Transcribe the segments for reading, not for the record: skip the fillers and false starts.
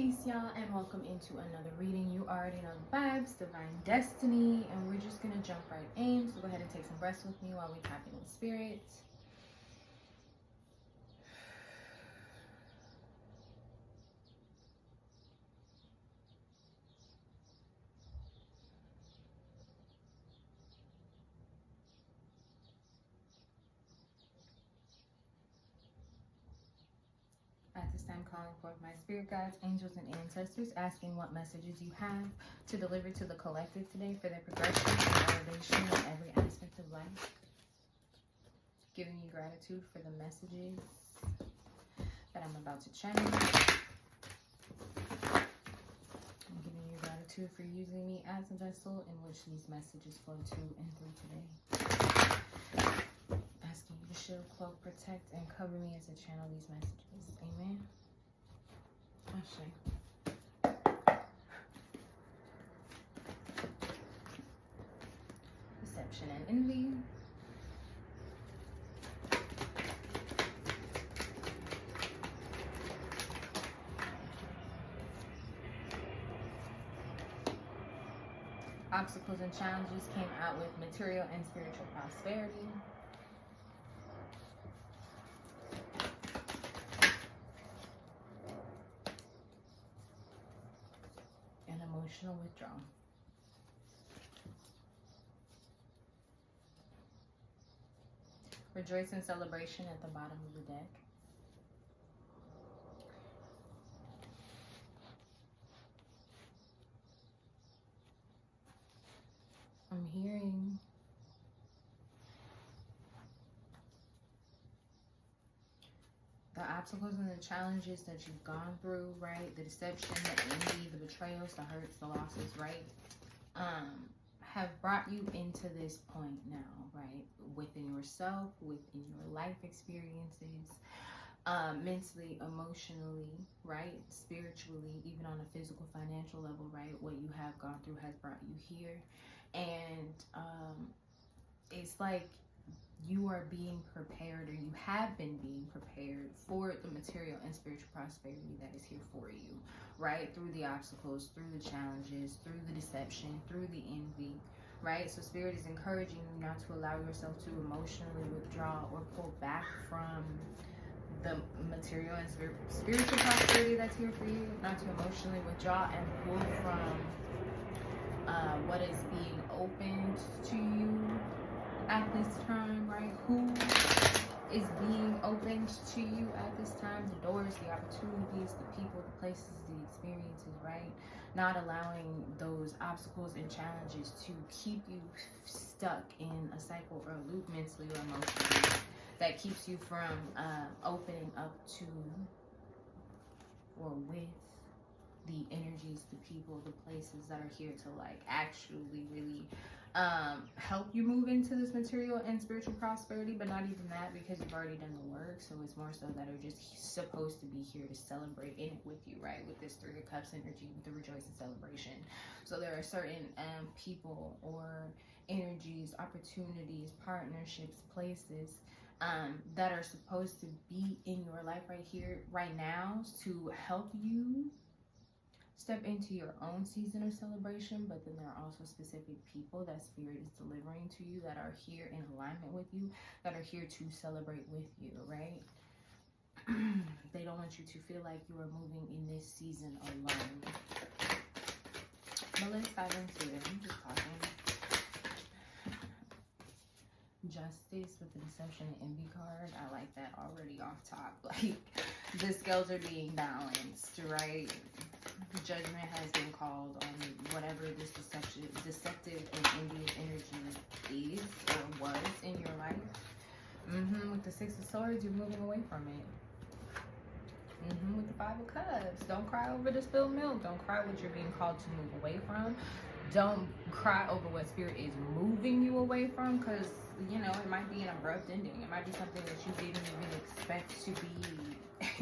Peace, y'all, and welcome into another reading. You already know the vibes, divine destiny, and we're just gonna jump right in. So go ahead and take some breaths with me while we tap in with spirit. At this time, calling forth my spirit guides, angels, and ancestors, asking what messages you have to deliver to the collective today for their progression and elevation in every aspect of life. Giving you gratitude for the messages that I'm about to channel. I'm giving you gratitude for using me as a vessel in which these messages flow to and through today. Asking you to shield, cloak, protect, and cover me as I channel these messages. Amen. Ashe. Deception and envy. Obstacles and challenges came out with material and spiritual prosperity. And emotional withdrawal. Rejoice and celebration at the bottom of the deck. I'm hearing the obstacles and the challenges that you've gone through, right? The deception, the envy, the betrayals, the hurts, the losses, right? Have brought you into this point now, right? Within yourself, within your life experiences, mentally, emotionally, right? Spiritually, even on a physical, financial level, right? What you have gone through has brought you here. And it's like you are being prepared, or you have been being prepared for the material and spiritual prosperity that is here for you, right? Through the obstacles, through the challenges, through the deception, through the envy, right? So spirit is encouraging you not to allow yourself to emotionally withdraw or pull back from the material and spiritual prosperity that's here for you, not to emotionally withdraw and pull from what is being opened to you at this time, right? Who is being opened to you at this time? The doors, the opportunities, the people, the places, the experiences, right? Not allowing those obstacles and challenges to keep you stuck in a cycle or a loop mentally or emotionally that keeps you from opening up to or with the energies, the people, the places that are here to like actually really help you move into this material and spiritual prosperity, but not even that, because you've already done the work. So it's more so that are just supposed to be here to celebrate in it with you, right? With this Three of Cups energy, with the rejoicing celebration. So there are certain people or energies, opportunities, partnerships, places that are supposed to be in your life right here, right now, to help you step into your own season of celebration. But then there are also specific people that spirit is delivering to you that are here in alignment with you, that are here to celebrate with you, right? They don't want you to feel like you are moving in this season alone. But let's dive into it. I'm just talking. Justice with the deception and envy card. I like that already off top. Like, the scales are being balanced, right? Judgment has been called on whatever this deceptive and envious energy is or was in your life. With the Six of Swords, you're moving away from it. With the Five of Cups, don't cry over the spilled milk. Don't cry what you're being called to move away from. Don't cry over what spirit is moving you away from, because, you know, it might be an abrupt ending. It might be something that you didn't even expect to be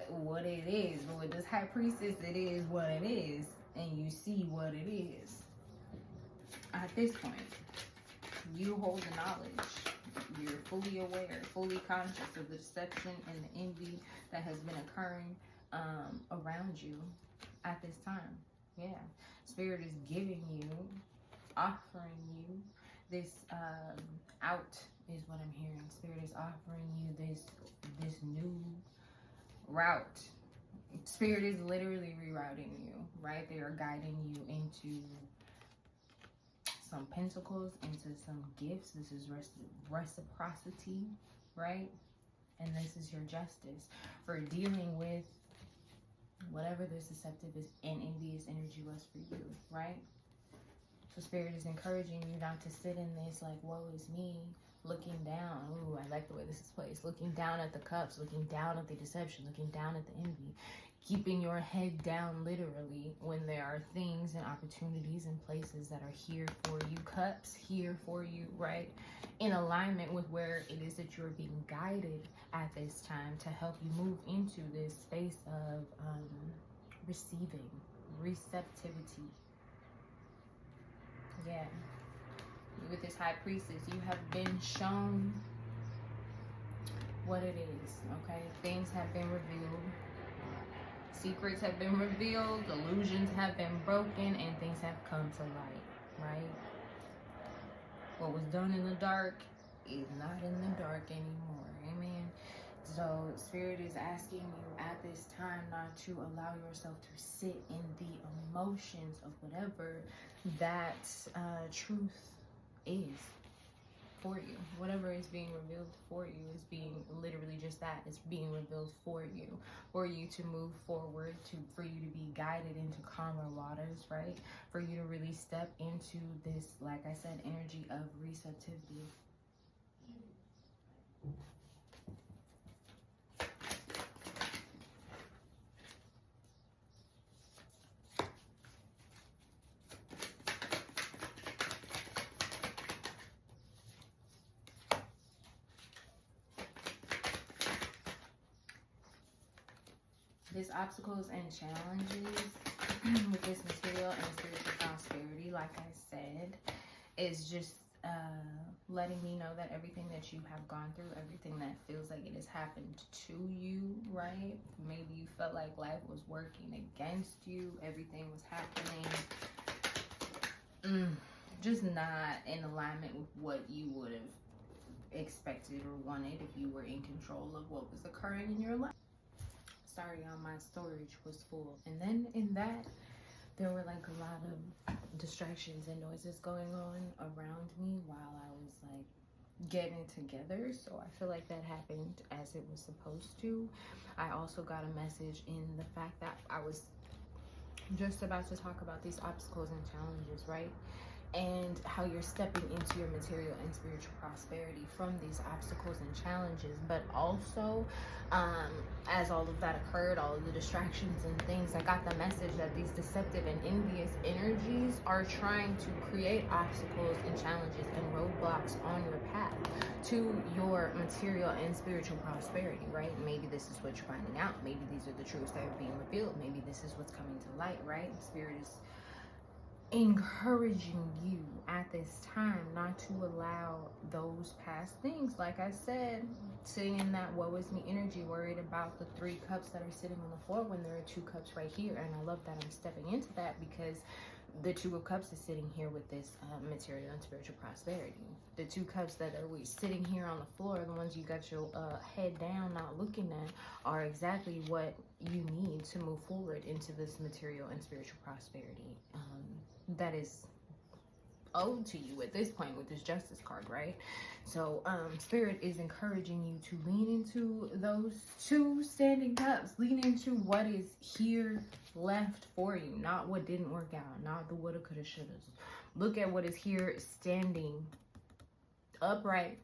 what it is. But with this High Priestess, it is what it is, and you see what it is. At this point, you hold the knowledge. You're fully aware, fully conscious of the deception and the envy that has been occurring around you at this time. Yeah, Spirit is giving you, offering you this out is what I'm hearing. Spirit is offering you this new route. Spirit is literally rerouting you, right? They are guiding you into some pentacles, into some gifts. This is reciprocity, right? And this is your justice for dealing with whatever this deceptive and envious energy was for you, right? So Spirit is encouraging you not to sit in this like, woe is me, looking down. Ooh, I like the way this is placed. Looking down at the cups, looking down at the deception, looking down at the envy. Keeping your head down literally when there are things and opportunities and places that are here for you. Cups here for you, right? In alignment with where it is that you're being guided at this time to help you move into this space of receiving, receptivity. Yeah. With this High Priestess, you have been shown what it is, okay? Things have been revealed. Secrets have been revealed. Illusions have been broken. And things have come to light, right? What was done in the dark is not in the dark anymore. Amen. So Spirit is asking you at this time not to allow yourself to sit in the emotions of whatever that truth is for you. Whatever is being revealed for you is being literally just that. It's being revealed for you to move forward, for you to be guided into calmer waters, right? For you to really step into this, like I said, energy of receptivity. This obstacles and challenges with this material and spiritual prosperity, like I said, is just letting me know that everything that you have gone through, everything that feels like it has happened to you, right? Maybe you felt like life was working against you, everything was happening just not in alignment with what you would have expected or wanted if you were in control of what was occurring in your life. Sorry, my storage was full, and then in that there were like a lot of distractions and noises going on around me while I was like getting it together. So I feel like that happened as it was supposed to. I also got a message in the fact that I was just about to talk about these obstacles and challenges, right? And how you're stepping into your material and spiritual prosperity from these obstacles and challenges. But also, as all of that occurred, all of the distractions and things, I got the message that these deceptive and envious energies are trying to create obstacles and challenges and roadblocks on your path to your material and spiritual prosperity, right? Maybe this is what you're finding out. Maybe these are the truths that are being revealed. Maybe this is what's coming to light, right? Spirit is encouraging you at this time not to allow those past things, like I said, sitting in that woe is me energy, worried about the 3 cups that are sitting on the floor when there are 2 cups right here. And I love that I'm stepping into that because the 2 of cups is sitting here with this material and spiritual prosperity. The 2 cups that are sitting here on the floor, the ones you got your head down not looking at, are exactly what you need to move forward into this material and spiritual prosperity that is owed to you at this point with this Justice card, right? So Spirit is encouraging you to lean into those 2 standing cups. Lean into what is here left for you, not what didn't work out, not the woulda, coulda, shoulda. Look at what is here standing upright,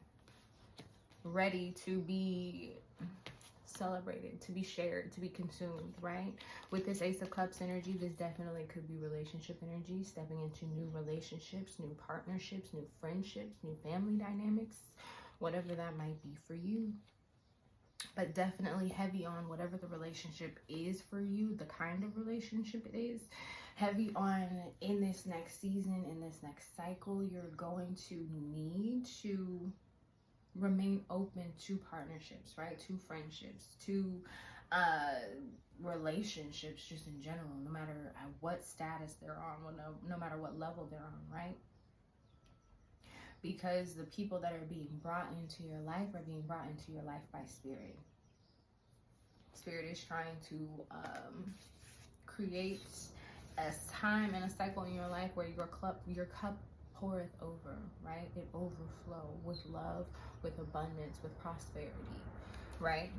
ready to be celebrated, to be shared, to be consumed, right? With this Ace of Cups energy, this definitely could be relationship energy, stepping into new relationships, new partnerships, new friendships, new family dynamics, whatever that might be for you. But definitely heavy on whatever the relationship is for you, the kind of relationship it is. Heavy on in this next season, in this next cycle, you're going to need to remain open to partnerships, right? To friendships, to relationships just in general, no matter at what status they're on, no matter what level they're on, right? Because the people that are being brought into your life are being brought into your life by Spirit. Spirit is trying to create a time and a cycle in your life where your cup poureth over, right? It overflow with love, with abundance, with prosperity, right?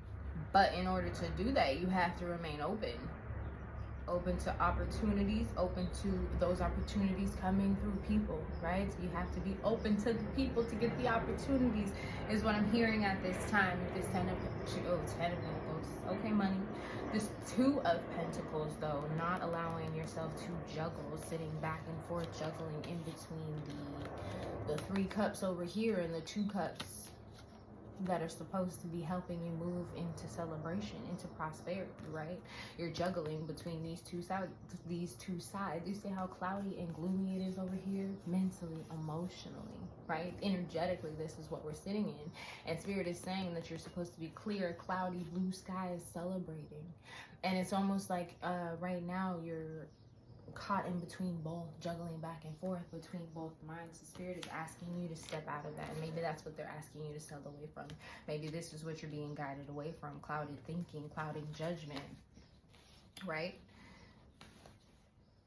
But in order to do that, you have to remain open to opportunities, open to those opportunities coming through people, right? You have to be open to the people to get the opportunities, is what I'm hearing at this time. With this 10 of Pentacles, okay, money. This 2 of Pentacles, though, not allowing yourself to juggle, sitting back and forth, juggling in between the 3 cups over here and the 2 cups that are supposed to be helping you move into celebration, into prosperity, right? You're juggling between these two sides. You see how cloudy and gloomy it is over here? Mentally, emotionally, right? Energetically, this is what we're sitting in. And Spirit is saying that you're supposed to be clear, cloudy, blue skies, celebrating. And it's almost like right now you're caught in between both, juggling back and forth between both minds. The Spirit is asking you to step out of that. And maybe that's what they're asking you to step away from. Maybe this is what you're being guided away from. Clouded thinking, clouding judgment, right?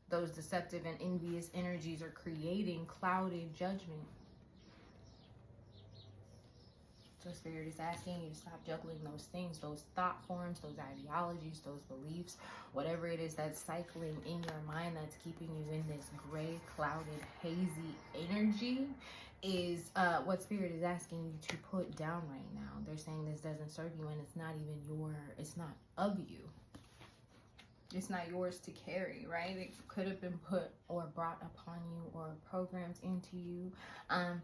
Those deceptive and envious energies are creating clouded judgment. So Spirit is asking you to stop juggling those things, those thought forms, those ideologies, those beliefs, whatever it is that's cycling in your mind that's keeping you in this gray, clouded, hazy energy is what Spirit is asking you to put down right now. They're saying this doesn't serve you, and it's not even it's not of you. It's not yours to carry, right? It could have been put or brought upon you or programmed into you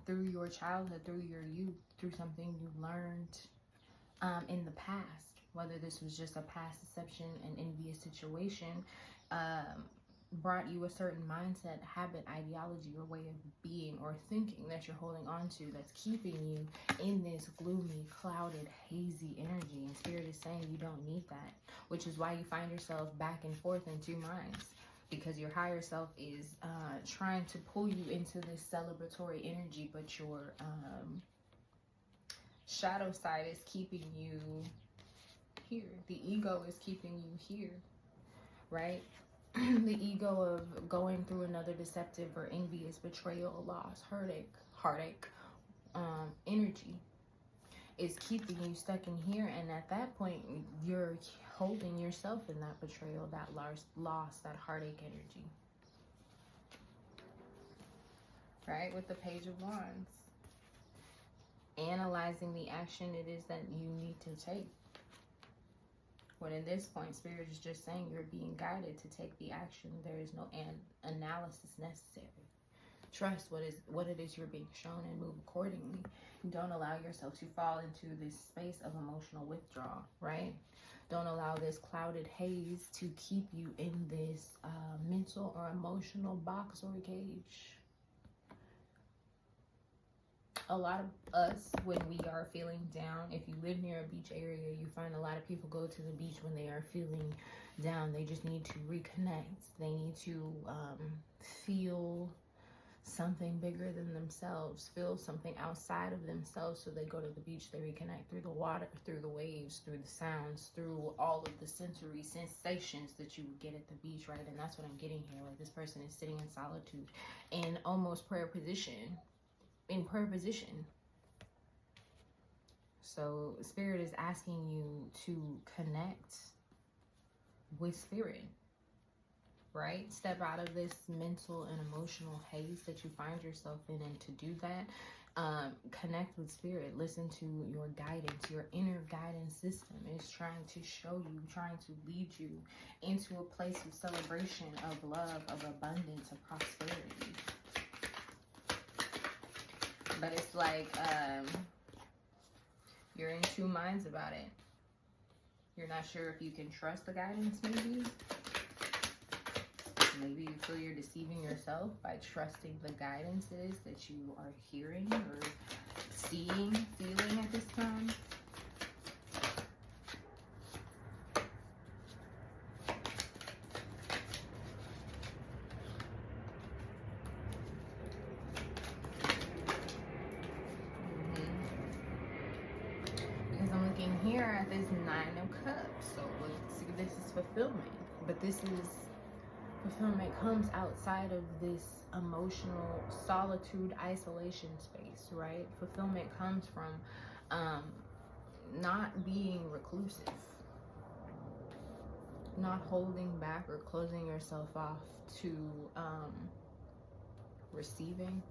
through your childhood, through your youth, through something you learned in the past. Whether this was just a past deception, an envious situation, brought you a certain mindset, habit, ideology, or way of being or thinking that you're holding on to that's keeping you in this gloomy, clouded, hazy energy. And Spirit is saying you don't need that, which is why you find yourself back and forth in 2 minds, because your higher self is trying to pull you into this celebratory energy, but your shadow side is keeping you here. The ego is keeping you here, right? The ego of going through another deceptive or envious betrayal, loss, heartache energy is keeping you stuck in here. And at that point, you're holding yourself in that betrayal, that loss, that heartache energy, right? With the Page of Wands, analyzing the action it is that you need to take. When in this point, Spirit is just saying you're being guided to take the action. There is no analysis necessary. Trust what it is you're being shown and move accordingly. Don't allow yourself to fall into this space of emotional withdrawal, right? Don't allow this clouded haze to keep you in this mental or emotional box or cage. A lot of us, when we are feeling down, if you live near a beach area, you find a lot of people go to the beach when they are feeling down. They just need to reconnect. They need to feel something bigger than themselves, feel something outside of themselves. So they go to the beach, they reconnect through the water, through the waves, through the sounds, through all of the sensory sensations that you would get at the beach, right? And that's what I'm getting here. Like, this person is sitting in solitude in almost prayer position. So Spirit is asking you to connect with Spirit, right? Step out of this mental and emotional haze that you find yourself in, and to do that, connect with Spirit. Listen to your guidance. Your inner guidance system is trying to show you, trying to lead you into a place of celebration, of love, of abundance, of prosperity. But it's like you're in 2 minds about it. You're not sure if you can trust the guidance, maybe. Maybe you feel you're deceiving yourself by trusting the guidance it is that you are hearing or seeing, feeling at this time. fulfillment. But this is fulfillment comes outside of this emotional solitude, isolation space, right? Fulfillment comes from not being reclusive, not holding back or closing yourself off to receiving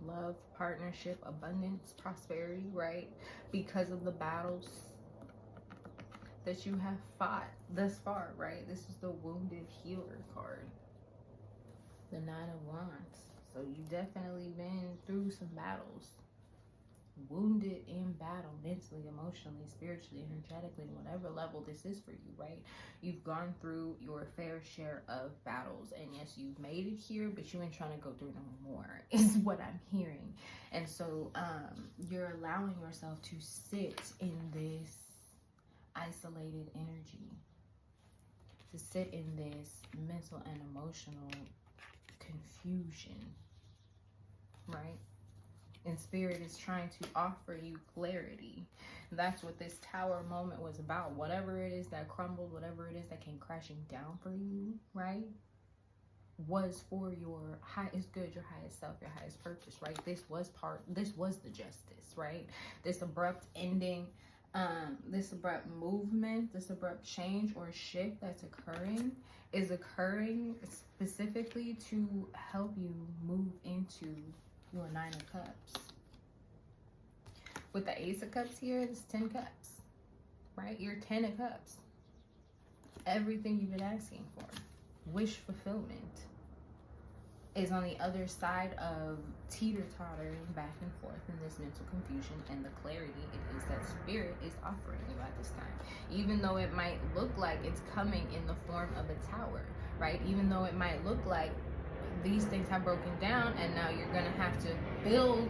love, partnership, abundance, prosperity, right? Because of the battles that you have fought thus far, right? This is the wounded healer card, the Nine of Wands. So you've definitely been through some battles, wounded in battle, mentally, emotionally, spiritually, energetically, whatever level this is for you, right? You've gone through your fair share of battles, and yes, you've made it here, but you ain't trying to go through no more, is what I'm hearing. And so you're allowing yourself to sit in this isolated energy, to sit in this mental and emotional confusion, right? And Spirit is trying to offer you clarity. That's what this Tower moment was about. Whatever it is that crumbled, whatever it is that came crashing down for you, right, was for your highest good, your highest self, your highest purpose, right? This was the justice, right? This abrupt ending, this abrupt movement, this abrupt change or shift that's occurring is occurring specifically to help you move into your Nine of Cups. With the Ace of Cups here, it's 10 cups, right? You're 10 of Cups. Everything you've been asking for, wish fulfillment, is on the other side of teeter-tottering back and forth in this mental confusion, and the clarity it is that Spirit is offering you at this time. Even though it might look like it's coming in the form of a tower, right? Even though it might look like these things have broken down and now you're going to have to build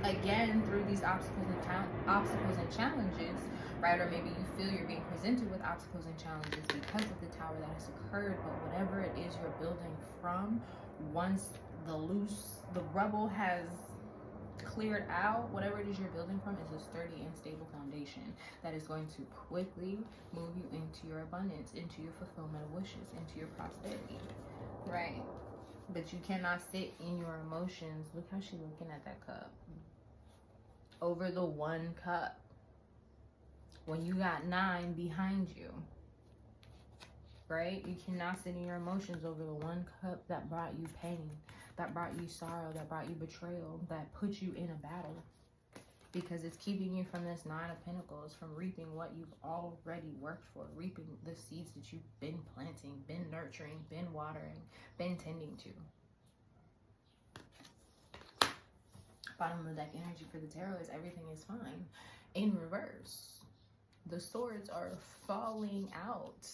again through these obstacles and challenges, right? Or maybe you feel you're being presented with obstacles and challenges because of the tower that has occurred. But whatever it is you're building from, once the rubble has cleared out, whatever it is you're building from is a sturdy and stable foundation that is going to quickly move you into your abundance, into your fulfillment of wishes, into your prosperity, right? But you cannot sit in your emotions. Look how she's looking at that cup. Over the one cup. When you got 9 behind you. Right? You cannot sit in your emotions over the one cup that brought you pain, that brought you sorrow, that brought you betrayal, that put you in a battle. Because it's keeping you from this 9 of Pentacles, from reaping what you've already worked for, reaping the seeds that you've been planting, been nurturing, been watering, been tending to. Bottom of the deck energy for the tarot is everything is fine. In reverse, the swords are falling out.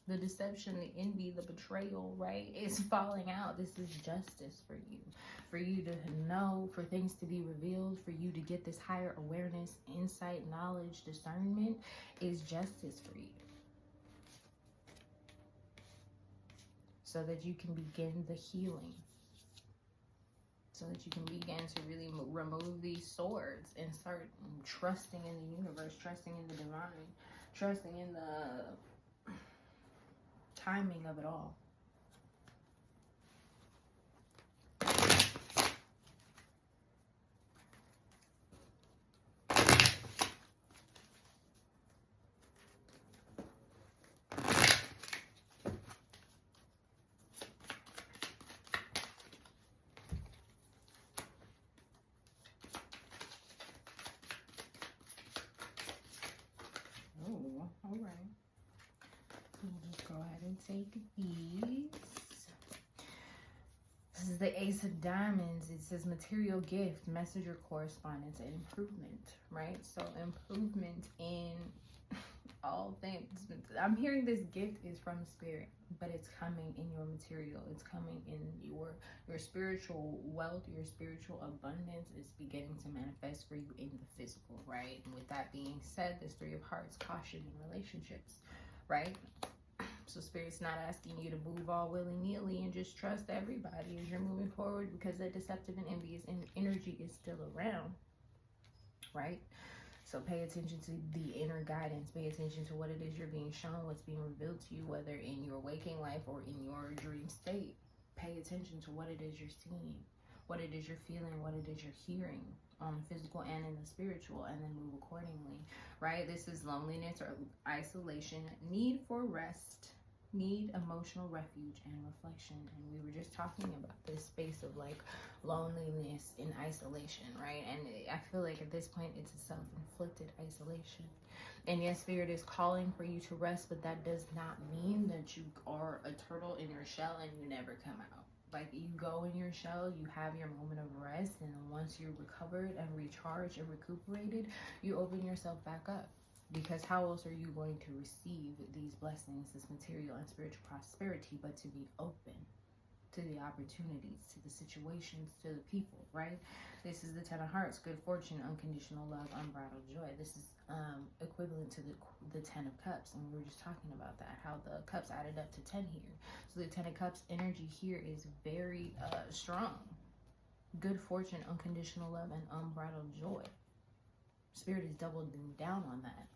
The deception, the envy, the betrayal, right, is falling out. This is justice for you. For you to know, for things to be revealed, for you to get this higher awareness, insight, knowledge, discernment is justice for you. So that you can begin the healing. So that you can begin to really remove these swords and start trusting in the universe, trusting in the divine, trusting in the timing of it all. Oh, all right. We'll just go ahead and take these. This is the Ace of Diamonds. It says material gift, message or correspondence, and improvement, right? So improvement in all things. I'm hearing this gift is from Spirit, but it's coming in your material. It's coming in your spiritual wealth, your spiritual abundance is beginning to manifest for you in the physical, right? And with that being said, this Three of Hearts, caution in relationships, right? So Spirit's not asking you to move all willy-nilly and just trust everybody as you're moving forward, because that deceptive and envious energy is still around, right? So pay attention to the inner guidance. Pay attention to what it is you're being shown, what's being revealed to you, whether in your waking life or in your dream state. Pay attention to what it is you're seeing, what it is you're feeling, what it is you're hearing on the physical and in the spiritual, and then move accordingly, right? This is loneliness or isolation, need for rest, need emotional refuge and reflection. And we were just talking about this space of like loneliness and isolation, right? And I feel like at this point it's a self-inflicted isolation. And yes, spirit is calling for you to rest, but that does not mean that you are a turtle in your shell and you never come out. Like, you go in your shell, you have your moment of rest, and then once you're recovered and recharged and recuperated, you open yourself back up. Because how else are you going to receive these blessings, this material and spiritual prosperity, but to be open to the opportunities, to the situations, to the people, right? This is the Ten of Hearts, good fortune, unconditional love, unbridled joy. This is equivalent to the Ten of Cups, and we were just talking about that, how the cups added up to 10 here. So the Ten of Cups energy here is very strong. Good fortune, unconditional love, and unbridled joy. Spirit is doubling down on that.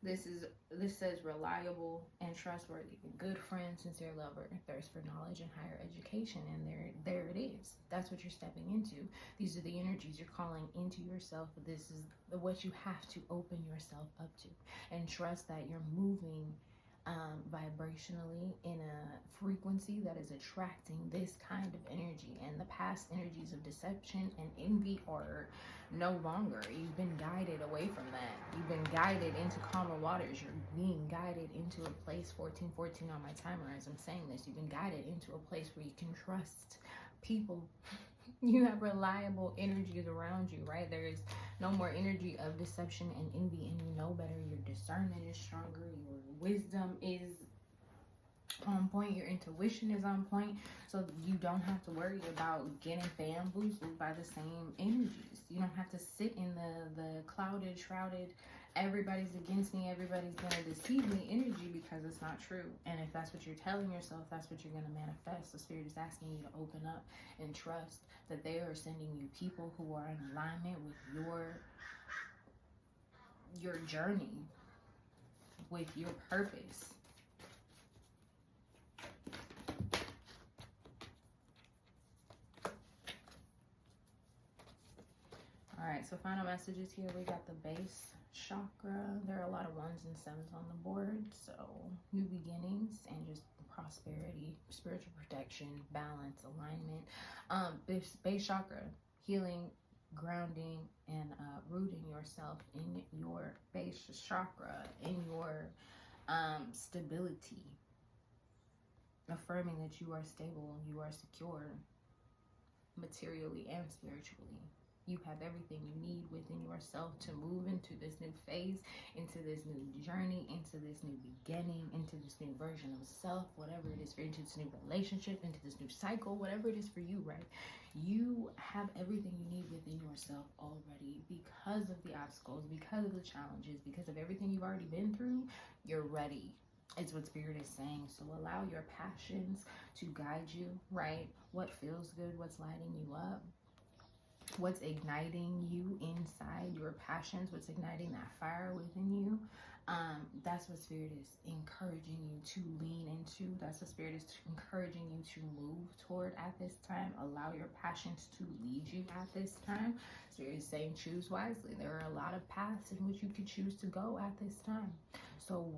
This says reliable and trustworthy, good friend, sincere lover, thirst for knowledge and higher education, and there it is. That's what you're stepping into. These are the energies you're calling into yourself. This is what you have to open yourself up to, and trust that you're moving vibrationally in a frequency that is attracting this kind of energy. And the past energies of deception and envy are no longer. You've been guided away from that. You've been guided into calmer waters. You're being guided into a place, 1414 on my timer as I'm saying this, you've been guided into a place where you can trust people. You have reliable energies around you, right? There is no more energy of deception and envy, and you know better. Your discernment is stronger. Your wisdom is on point. Your intuition is on point. So you don't have to worry about getting bamboozled by the same energies. You don't have to sit in the clouded, shrouded, everybody's against me, everybody's going to deceive me energy, because it's not true. And if that's what you're telling yourself, that's what you're going to manifest. The Spirit is asking you to open up and trust that they are sending you people who are in alignment with your journey, with your purpose. All right, so final messages here. We got the base chakra. There are a lot of 1s and 7s on the board. So new beginnings and just prosperity, spiritual protection, balance, alignment. This base chakra, healing, grounding, and rooting yourself in your base chakra, in your stability. Affirming that you are stable, you are secure, materially and spiritually. You have everything you need within yourself to move into this new phase, into this new journey, into this new beginning, into this new version of self, whatever it is, into this new relationship, into this new cycle, whatever it is for you, right? You have everything you need within yourself already, because of the obstacles, because of the challenges, because of everything you've already been through. You're ready. It's what Spirit is saying. So allow your passions to guide you, right? What feels good, what's lighting you up, what's igniting you inside, your passions, what's igniting that fire within you. That's what Spirit is encouraging you to lean into. That's what Spirit is encouraging you to move toward at this time. Allow your passions to lead you at this time. Spirit is saying choose wisely. There are a lot of paths in which you could choose to go at this time. So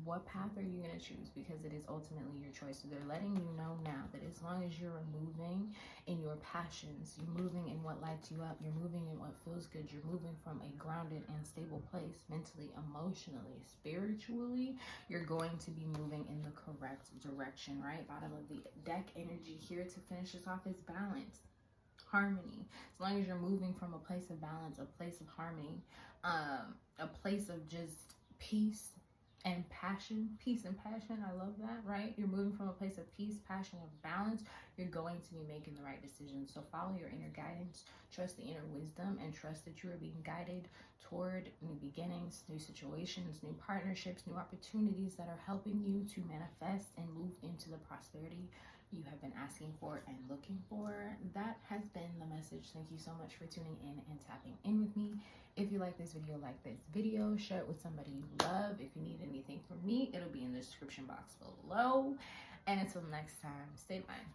what path are you going to choose? Because it is ultimately your choice. So they're letting you know now that as long as you're moving in your passions, you're moving in what lights you up, you're moving in what feels good, you're moving from a grounded and stable place, mentally, emotionally, spiritually, you're going to be moving in the correct direction, right? Bottom of the deck energy here to finish this off is balance, harmony. As long as you're moving from a place of balance, a place of harmony, a place of just peace and passion, peace and passion. I love that, right? You're moving from a place of peace, passion, and balance. You're going to be making the right decisions. So follow your inner guidance, trust the inner wisdom, and trust that you are being guided toward new beginnings, new situations, new partnerships, new opportunities that are helping you to manifest and move into into the prosperity you have been asking for and looking for. That has been the message. Thank you so much for tuning in and tapping in with me. If you like this video, share it with somebody you love. If you need anything from me, it'll be in the description box below. And until next time, stay fine.